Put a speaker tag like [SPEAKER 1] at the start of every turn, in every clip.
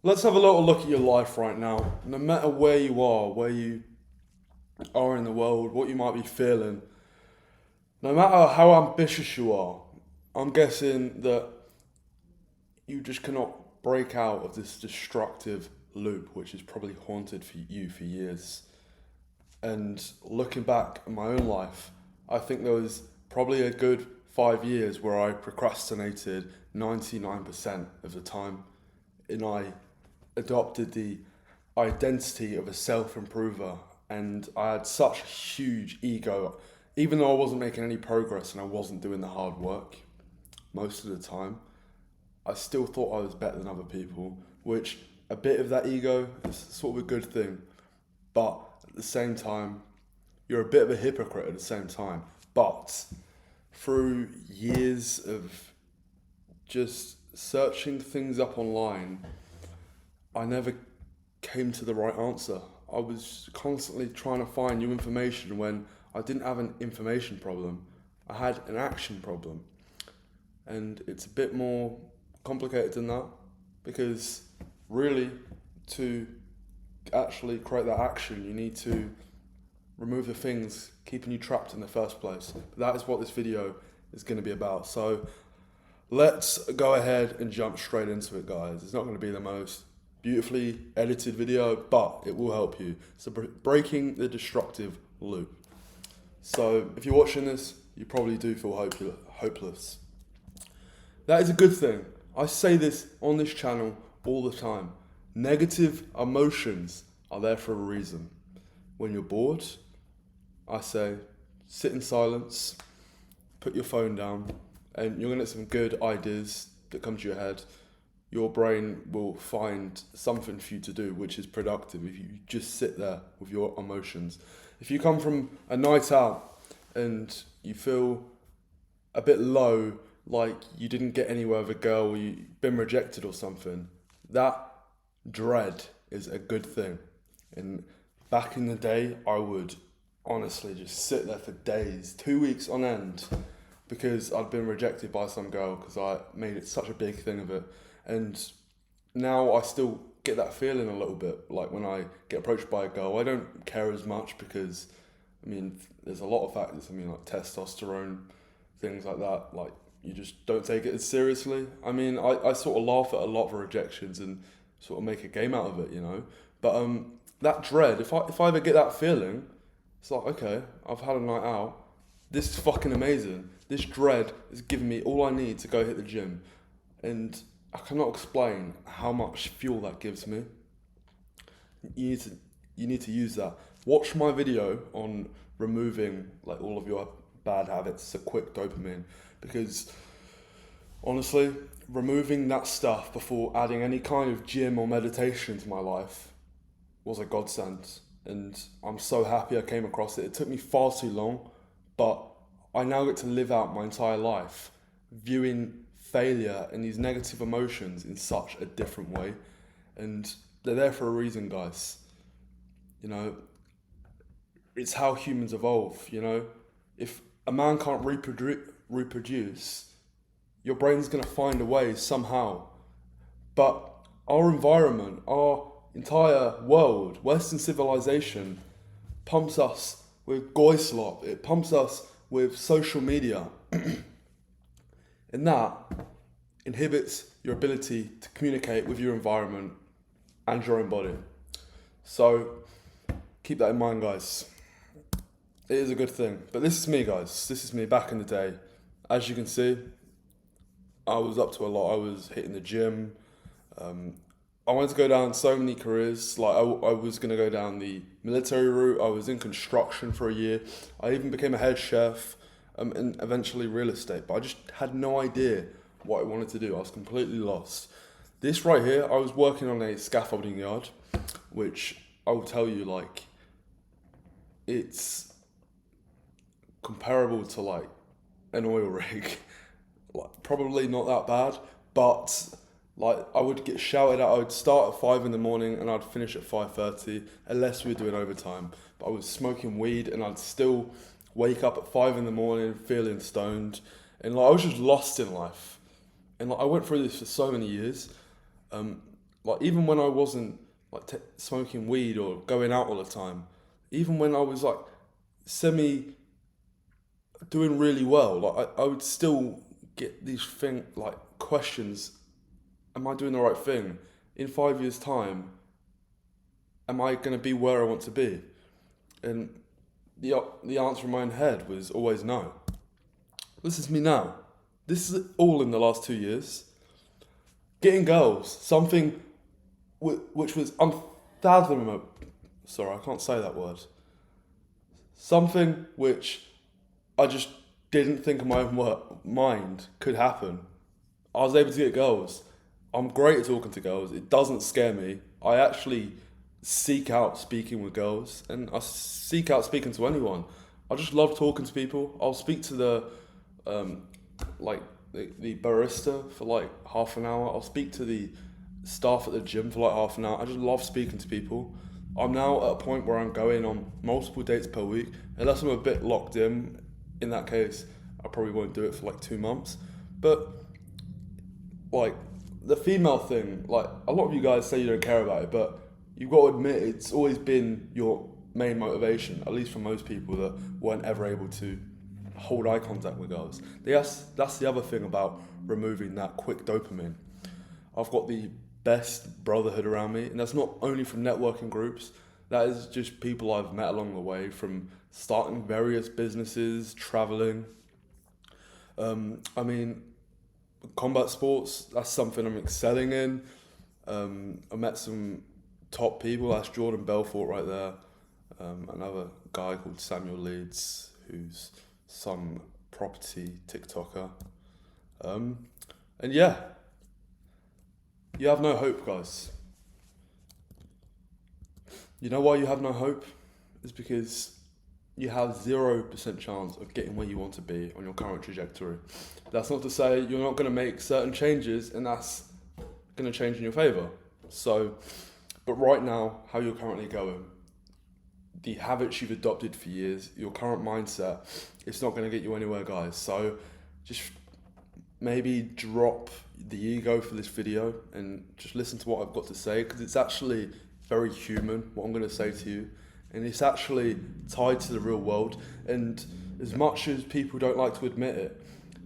[SPEAKER 1] Let's have a little look at your life right now. No matter where you are in the world, what you might be feeling, no matter how ambitious you are, I'm guessing that you just cannot break out of this destructive loop, which has probably haunted for you for years. And looking back at my own life, I think there was probably a good 5 years where I procrastinated 99% of the time, and I adopted the identity of a self improver. And I had such a huge ego, even though I wasn't making any progress and I wasn't doing the hard work most of the time. I still thought I was better than other people, which a bit of that ego is sort of a good thing. But at the same time, you're a bit of a hypocrite at the same time. But through years of just searching things up online, I never came to the right answer. I was constantly trying to find new information when I didn't have an information problem. I had an action problem. And it's a bit more complicated than that because really to actually create that action, you need to remove the things keeping you trapped in the first place. But that is what this video is going to be about. So let's go ahead and jump straight into it, guys. It's not going to be the most beautifully edited video, but it will help you. So breaking the destructive loop. So if you're watching this, you probably do feel hopeless. That is a good thing. I say this on this channel all the time. Negative emotions are there for a reason. When you're bored, I say sit in silence, put your phone down, and you're gonna get some good ideas that come to your head. Your brain will find something for you to do which is productive if you just sit there with your emotions. If you come from a night out and you feel a bit low, like you didn't get anywhere with a girl or you've been rejected or something, that dread is a good thing. And back in the day, I would honestly just sit there for days, 2 weeks on end, because I'd been rejected by some girl because I made it such a big thing of it. And now I still get that feeling a little bit, like when I get approached by a girl, I don't care as much because, I mean, there's a lot of factors. I mean, like testosterone, things like that. Like you just don't take it as seriously. I mean, I sort of laugh at a lot of rejections and sort of make a game out of it, you know. But that dread, if I ever get that feeling, it's like, okay, I've had a night out. This is fucking amazing. This dread is giving me all I need to go hit the gym, and I cannot explain how much fuel that gives me. You need to you need to use that. Watch my video on removing like all of your bad habits, a quick dopamine, because honestly, removing that stuff before adding any kind of gym or meditation to my life was a godsend. And I'm so happy I came across it. It took me far too long, but I now get to live out my entire life viewing failure and these negative emotions in such a different way. And they're there for a reason, guys. You know, it's how humans evolve, you know? If a man can't reproduce, your brain's going to find a way somehow. But our environment, our entire world, Western civilization, pumps us with goy slop. It pumps us with social media. And that inhibits your ability to communicate with your environment and your own body. So keep that in mind, guys. It is a good thing. But this is me, guys. This is me back in the day. As you can see, I was up to a lot. I was hitting the gym. Um, I wanted to go down so many careers. Like I was gonna go down the military route. I was in construction for a year. I even became a head chef, and eventually real estate. But I just had no idea what I wanted to do. I was completely lost. This right here, I was working on a scaffolding yard, which I will tell you, like, it's comparable to like an oil rig. Like probably not that bad, but like I would get shouted at. I would start at 5 in the morning and I'd finish at 5:30, unless we were doing overtime. But I was smoking weed and I'd still wake up at 5 in the morning feeling stoned, and like I was just lost in life. And like I went through this for so many years. Like even when I wasn't like smoking weed or going out all the time, even when I was like semi doing really well, like I would still get these questions. Am I doing the right thing? In 5 years' time, am I going to be where I want to be? And the answer in my own head was always no. This is me now. This is all in the last 2 years. Getting girls, something which was unfathomable. Sorry, I can't say that word. Something which I just didn't think in my own mind could happen. I was able to get girls. I'm great at talking to girls. It doesn't scare me. I actually seek out speaking with girls, and I seek out speaking to anyone. I just love talking to people. I'll speak to um, the barista for like half an hour. I'll speak to the staff at the gym for like half an hour. I just love speaking to people. I'm now at a point where I'm going on multiple dates per week. Unless I'm a bit locked in that case, I probably won't do it for like 2 months. But like the female thing, like a lot of you guys say you don't care about it, but you've got to admit it's always been your main motivation, at least for most people that weren't ever able to hold eye contact with girls. That's the other thing about removing that quick dopamine. I've got the best brotherhood around me, and that's not only from networking groups, that is just people I've met along the way from starting various businesses, traveling. I mean, combat sports, that's something I'm excelling in. I met some top people, that's Jordan Belfort right there. Another guy called Samuel Leeds, who's some property TikToker. And yeah, you have no hope, guys. You know why you have no hope? It's because you have 0% chance of getting where you want to be on your current trajectory. That's not to say you're not going to make certain changes and that's going to change in your favour. So, but right now, how you're currently going, the habits you've adopted for years, your current mindset, it's not going to get you anywhere, guys. So just maybe drop the ego for this video and just listen to what I've got to say, because it's actually very human, what I'm going to say to you. And it's actually tied to the real world. And as much as people don't like to admit it,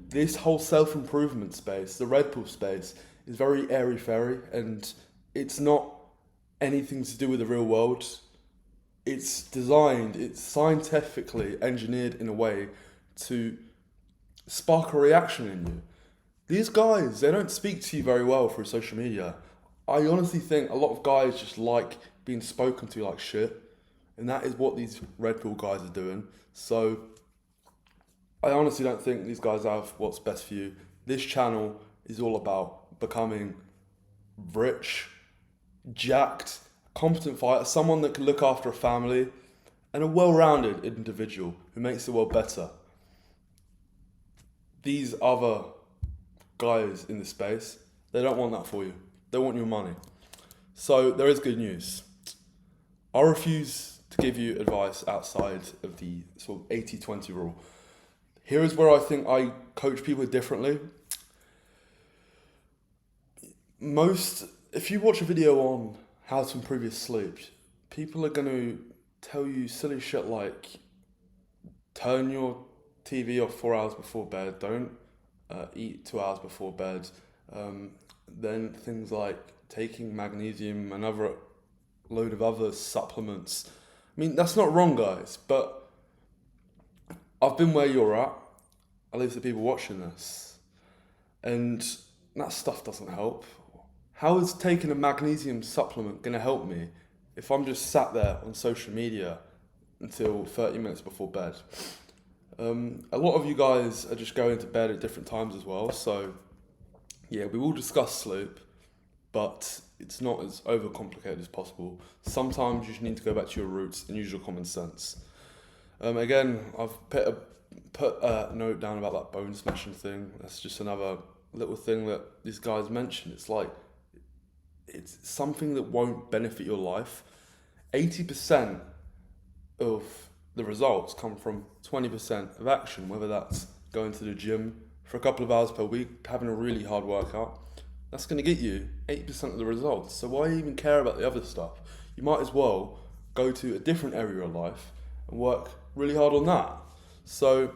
[SPEAKER 1] this whole self-improvement space, the Red Bull space, is very airy-fairy, and it's not anything to do with the real world. It's designed, it's scientifically engineered in a way to spark a reaction in you. These guys, they don't speak to you very well through social media. I honestly think a lot of guys just like being spoken to like shit. And that is what these Red Bull guys are doing. So I honestly don't think these guys have what's best for you. This channel is all about becoming rich, jacked, competent fighter, someone that can look after a family, and a well-rounded individual who makes the world better. These other guys in this space, they don't want that for you. They want your money. So there is good news. I refuse to give you advice outside of the sort of 80-20 rule. Here is where I think I coach people differently. If you watch a video on how to improve your sleep, people are going to tell you silly shit like turn your TV off 4 hours before bed, don't eat 2 hours before bed, then things like taking magnesium and another load of other supplements. I mean, that's not wrong, guys, but I've been where you're at least the people watching this, and that stuff doesn't help. How is taking a magnesium supplement going to help me if I'm just sat there on social media until 30 minutes before bed? A lot of you guys are just going to bed at different times as well, so yeah, we will discuss sleep, but it's not as overcomplicated as possible. Sometimes you just need to go back to your roots and use your common sense. Again, I've put a note down about that bone smashing thing. That's just another little thing that these guys mentioned. It's like, it's something that won't benefit your life. 80% of the results come from 20% of action, whether that's going to the gym for a couple of hours per week, having a really hard workout, That's going to get you 80% of the results. So why even care about the other stuff? You might as well go to a different area of life and work really hard on that. So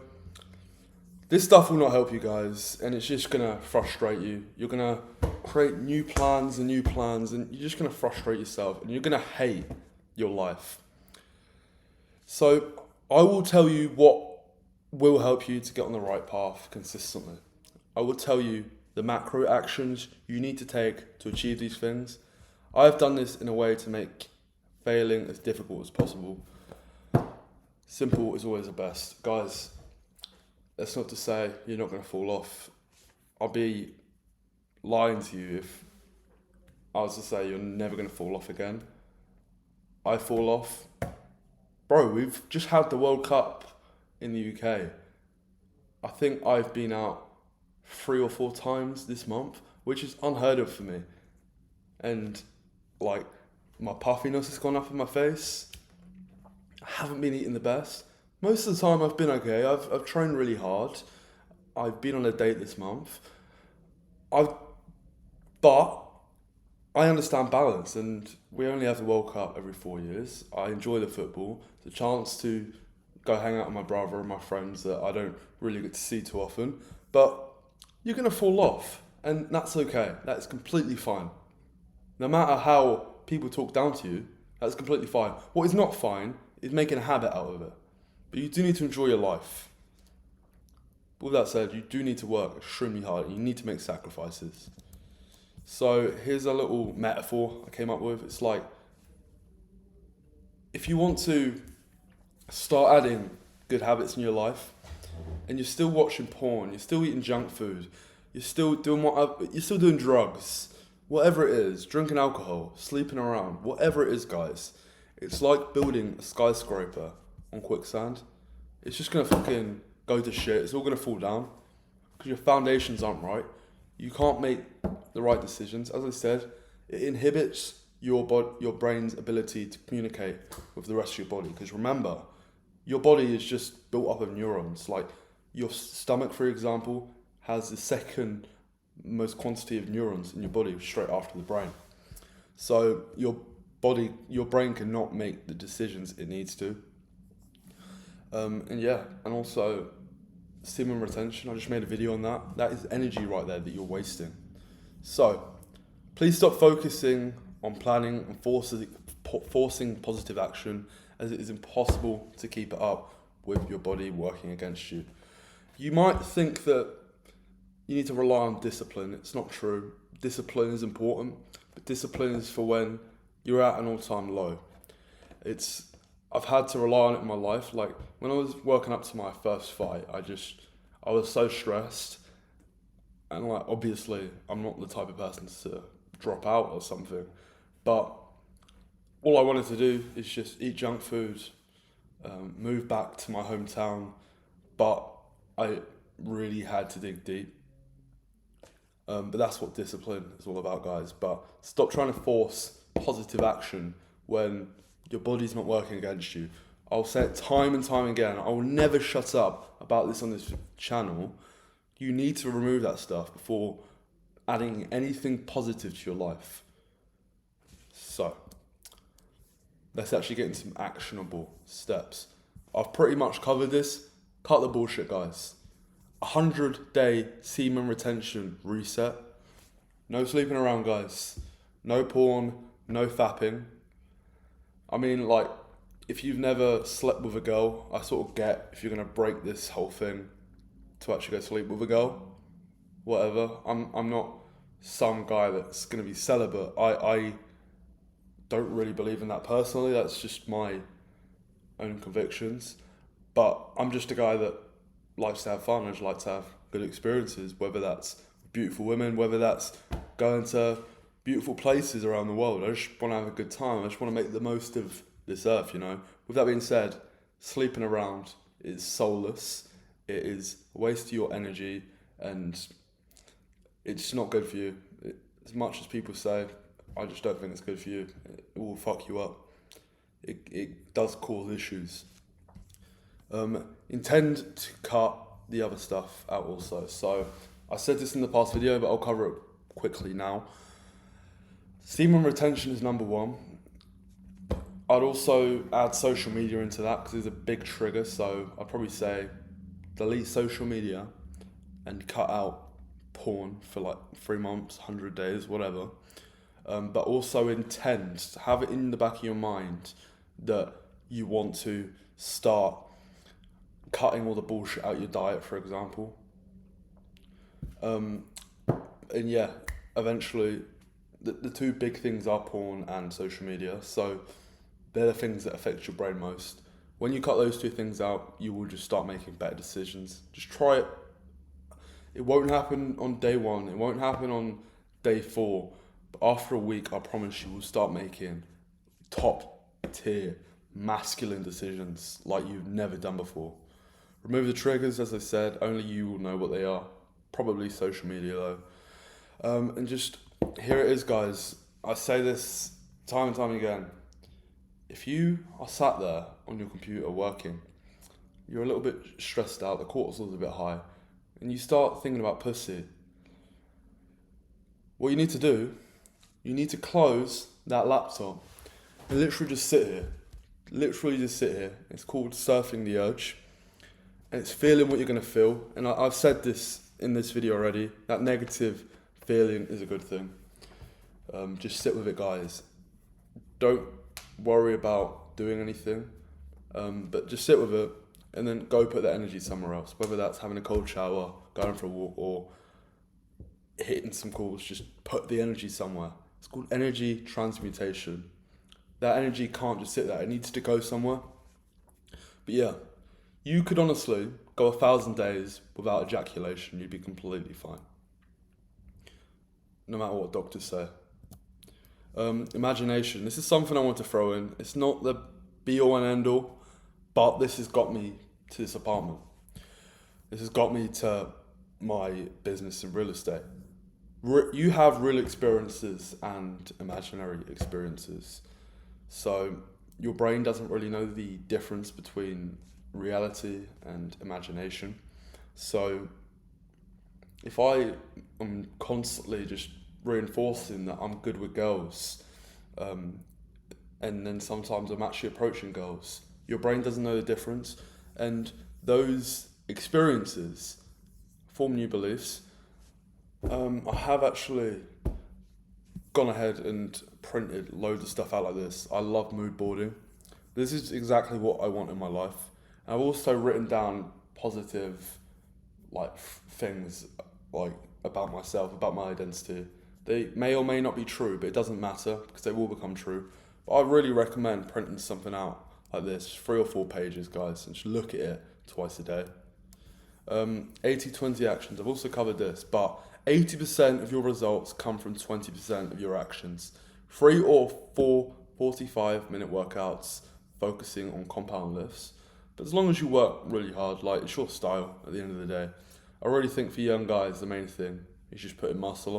[SPEAKER 1] this stuff will not help you guys, and it's just going to frustrate you. You're going to create new plans, and you're just going to frustrate yourself, and you're going to hate your life. So I will tell you what will help you to get on the right path consistently. I will tell you the macro actions you need to take to achieve these things. I've done this in a way to make failing as difficult as possible. Simple is always the best. Guys, that's not to say you're not going to fall off. I'll be lying to you if I was to say you're never going to fall off again. I fall off. Bro, we've just had the World Cup in the UK. I think I've been out 3 or 4 times this month, which is unheard of for me. And like, my puffiness has gone up in my face. I haven't been eating the best. Most of the time I've been okay. I've trained really hard. I've been on a date this month. But I understand balance, and we only have the World Cup every 4 years. I enjoy the football. It's a chance to go hang out with my brother and my friends that I don't really get to see too often. But you're going to fall off, and that's okay. That's completely fine. No matter how people talk down to you, that's completely fine. What is not fine is making a habit out of it. But you do need to enjoy your life. But with that said, you do need to work extremely hard, and you need to make sacrifices. So here's a little metaphor I came up with. It's like, if you want to start adding good habits in your life, and you're still watching porn, you're still eating junk food, you're still doing drugs, whatever it is, drinking alcohol, sleeping around, whatever it is, guys, it's like building a skyscraper on quicksand. It's just gonna fucking go to shit. It's all gonna fall down because your foundations aren't right. You can't make the right decisions. As I said, it inhibits your brain's ability to communicate with the rest of your body. Because remember, your body is just built up of neurons. Like your stomach, for example, has the second most quantity of neurons in your body, straight after the brain. So your brain cannot make the decisions it needs to. And also semen retention. I just made a video on that. That is energy right there that you're wasting. So please stop focusing on planning and forcing positive action, as it is impossible to keep it up with your body working against you. You might think that you need to rely on discipline. It's not true. Discipline is important, but discipline is for when you're at an all-time low. I've had to rely on it in my life. Like when I was working up to my first fight, I was so stressed, and like obviously I'm not the type of person to drop out or something, but all I wanted to do is just eat junk food, move back to my hometown, but I really had to dig deep. But that's what discipline is all about, guys. But stop trying to force positive action when your body's not working against you. I'll say it time and time again. I will never shut up about this on this channel. You need to remove that stuff before adding anything positive to your life. So, let's actually get into some actionable steps. I've pretty much covered this. Cut the bullshit, guys. 100-day semen retention reset. No sleeping around, guys. No porn, no fapping. I mean, like, if you've never slept with a girl, I sort of get if you're going to break this whole thing to actually go sleep with a girl. Whatever. I'm not some guy that's going to be celibate. I don't really believe in that personally. That's just my own convictions. But I'm just a guy that likes to have fun. I just like to have good experiences, whether that's beautiful women, whether that's going to beautiful places around the world. I just want to have a good time. I just want to make the most of this earth, you know. With that being said, sleeping around is soulless. It is a waste of your energy, and it's not good for you. As much as people say, I just don't think it's good for you. It will fuck you up. It does cause issues. Intend to cut the other stuff out also. So I said this in the past video, but I'll cover it quickly now. Semen retention is number one. I'd also add social media into that because it's a big trigger. So I'd probably say delete social media and cut out porn for like 3 months, 100 days, whatever. But also intend, have it in the back of your mind that you want to start cutting all the bullshit out your diet, for example. And yeah, eventually, the two big things are porn and social media. So they're the things that affect your brain most. When you cut those two things out, you will just start making better decisions. Just try it. It won't happen on day one. It won't happen on day 4. But after a week, I promise you will start making top tier masculine decisions like you've never done before. Remove the triggers, as I said. Only you will know what they are. Probably social media though. And just, here it is, guys. I say this time and time again. If you are sat there on your computer working, you're a little bit stressed out, the cortisol's a bit high, and you start thinking about pussy, what you need to do, you need to close that laptop and literally just sit here. Literally just sit here. It's called surfing the urge. And it's feeling what you're going to feel. And I've said this in this video already, that negative feeling is a good thing. Just sit with it, guys. Don't worry about doing anything, but just sit with it and then go put that energy somewhere else, whether that's having a cold shower, going for a walk, or hitting some calls. Just put the energy somewhere. It's called energy transmutation. That energy can't just sit there, it needs to go somewhere. But yeah, you could honestly go 1,000 days without ejaculation, you'd be completely fine, no matter what doctors say. Imagination. This is something I want to throw in. It's not the be all and end all, but this has got me to this apartment. This has got me to my business in real estate. You have real experiences and imaginary experiences. So your brain doesn't really know the difference between reality and imagination. So if I am constantly just reinforcing that I'm good with girls, and then sometimes I'm actually approaching girls, your brain doesn't know the difference, and those experiences form new beliefs. I have actually gone ahead and printed loads of stuff out like this. I love mood boarding. This is exactly what I want in my life. And I've also written down positive things like about myself, about my identity. They may or may not be true, but it doesn't matter because they will become true. But I really recommend printing something out like this, 3 or 4 pages, guys, and just look at it twice a day. 80-20 actions. I've also covered this, but 80% of your results come from 20% of your actions. 3 or 4 45-minute workouts focusing on compound lifts. But as long as you work really hard, like it's your style at the end of the day. I really think for young guys, the main thing is just putting muscle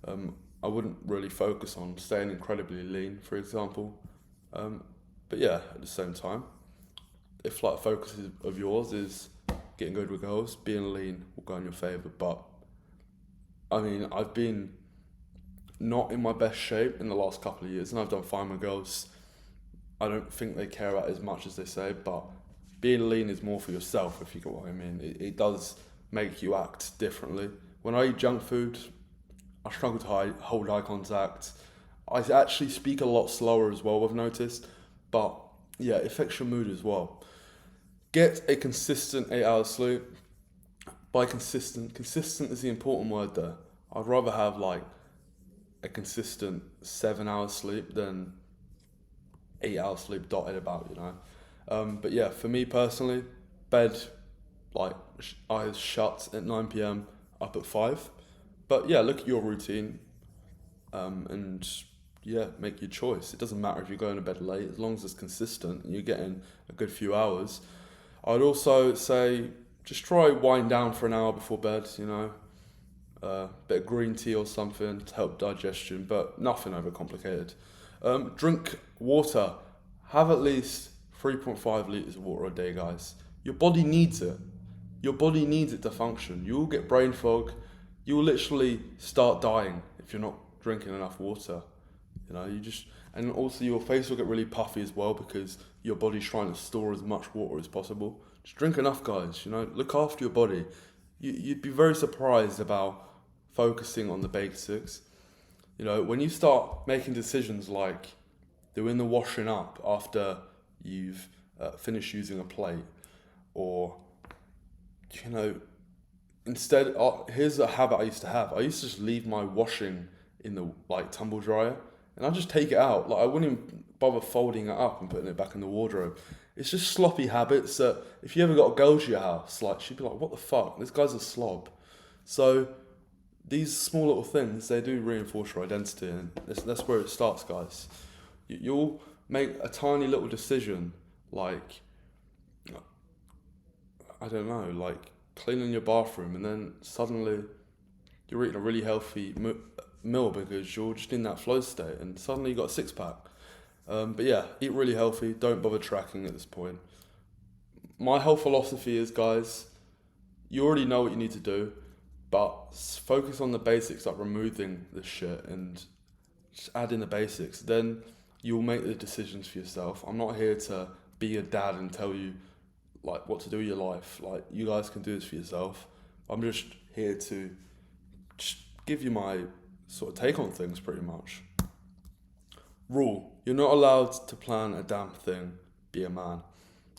[SPEAKER 1] on. I wouldn't really focus on staying incredibly lean, for example. But yeah, at the same time, if focus of yours is getting good with girls, being lean will go in your favour. But I mean, I've been not in my best shape in the last couple of years, and I've done fine with girls. I don't think they care about it as much as they say, but being lean is more for yourself, if you get what I mean. It does make you act differently. When I eat junk food, I struggle to hold eye contact. I actually speak a lot slower as well, I've noticed. But yeah, it affects your mood as well. Get a consistent 8 hours sleep. By consistent is the important word there. I'd rather have a consistent 7 hours sleep than 8 hours sleep dotted about, you know. But yeah, for me personally, bed, eyes shut at 9 p.m, up at 5. But yeah, look at your routine, and yeah, make your choice. It doesn't matter if you're going to bed late, as long as it's consistent and you're getting a good few hours. I'd also say just try wind down for an hour before bed, you know, bit of green tea or something to help digestion, but nothing overcomplicated. Drink water. Have at least 3.5 litres of water a day, guys. Your body needs it. Your body needs it to function. You will get brain fog. you'll literally start dying if you're not drinking enough water. You know, and also your face will get really puffy as well because your body's trying to store as much water as possible. Just drink enough, guys. You know, look after your body. You'd be very surprised about focusing on the basics. You know, when you start making decisions like doing the washing up after you've finished using a plate, or, you know, instead, here's a habit I used to have. I used to just leave my washing in the tumble dryer, and I'd just take it out. Like, I wouldn't even bother folding it up and putting it back in the wardrobe. It's just sloppy habits that if you ever got a girl to your house, like, she'd be like, "What the fuck? This guy's a slob." So these small little things, they do reinforce your identity, and that's where it starts, guys. You'll make a tiny little decision, like, I don't know, like cleaning your bathroom, and then suddenly you're eating a really healthy meal because you're just in that flow state, and suddenly you got a six pack. But yeah, eat really healthy. Don't bother tracking at this point. My whole philosophy is, guys, you already know what you need to do, but focus on the basics, like removing the shit and just add in the basics. Then you'll make the decisions for yourself. I'm not here to be a dad and tell you like what to do with your life. Like, you guys can do this for yourself. I'm just here to just give you my sort of take on things, pretty much. Rule: you're not allowed to plan a damn thing. Be a man.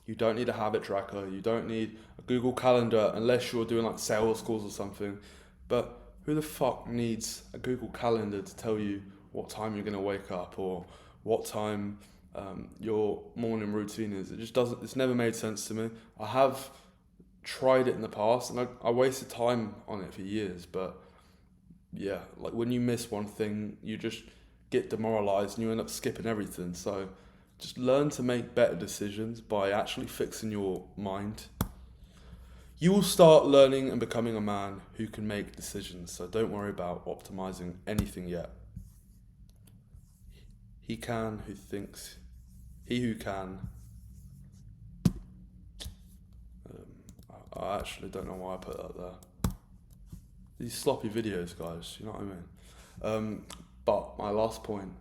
[SPEAKER 1] You don't need a habit tracker. You don't need a Google Calendar unless you're doing like sales calls or something. But who the fuck needs a Google Calendar to tell you what time you're gonna wake up or what time your morning routine is? It just doesn't. It's never made sense to me. I have tried it in the past, and I wasted time on it for years. But yeah, like when you miss one thing, you just get demoralized and you end up skipping everything. So just learn to make better decisions by actually fixing your mind. You will start learning and becoming a man who can make decisions, so don't worry about optimizing anything yet. He who can. I actually don't know why I put that there. These sloppy videos, guys, you know what I mean? But my last point.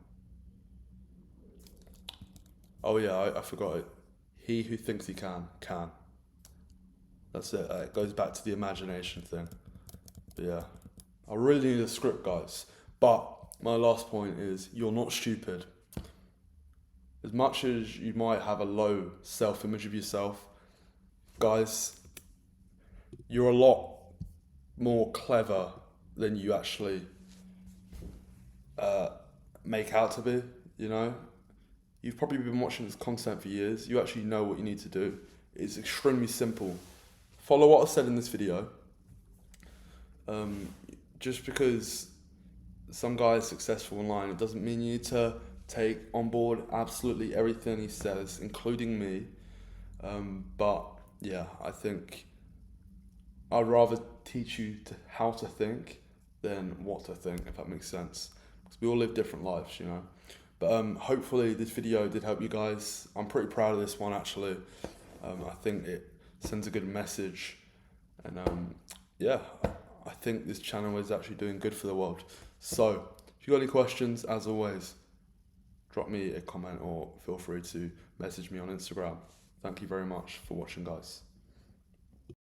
[SPEAKER 1] Oh yeah, I forgot it. He who thinks he can. That's it. It goes back to the imagination thing. But yeah, I really need a script, guys. But my last point is, you're not stupid. As much as you might have a low self-image of yourself, guys, you're a lot more clever than you actually make out to be, you know? You've probably been watching this content for years. You actually know what you need to do. It's extremely simple. Follow what I said in this video. Just because some guy is successful online, it doesn't mean you need to take on board absolutely everything he says, including me. But yeah, I think I'd rather teach you how to think than what to think, if that makes sense. Because we all live different lives, you know. But hopefully this video did help you guys. I'm pretty proud of this one, actually. I think it sends a good message. And yeah, I think this channel is actually doing good for the world. So if you got any questions, as always, drop me a comment or feel free to message me on Instagram. Thank you very much for watching, guys.